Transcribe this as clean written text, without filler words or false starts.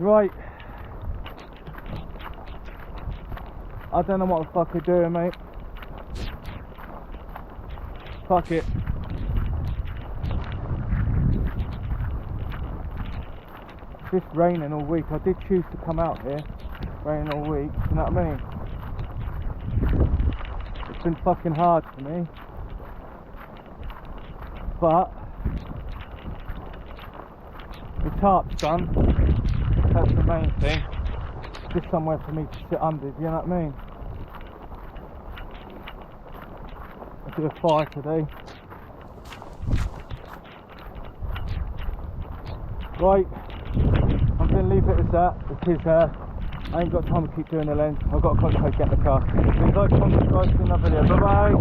Right. I don't know what the fuck we're doing, mate. Fuck it. It's just raining all week. I did choose to come out here. Raining all week, you know what I mean? It's been fucking hard for me. But the tarp's done. That's the main thing. Just somewhere for me to sit under, you know what I mean? I'll do a fire today. Right, I'm going to leave it as that because I ain't got time to keep doing the lens. I've got to concentrate getting the car. Please like, comment, subscribe to another video. Bye bye.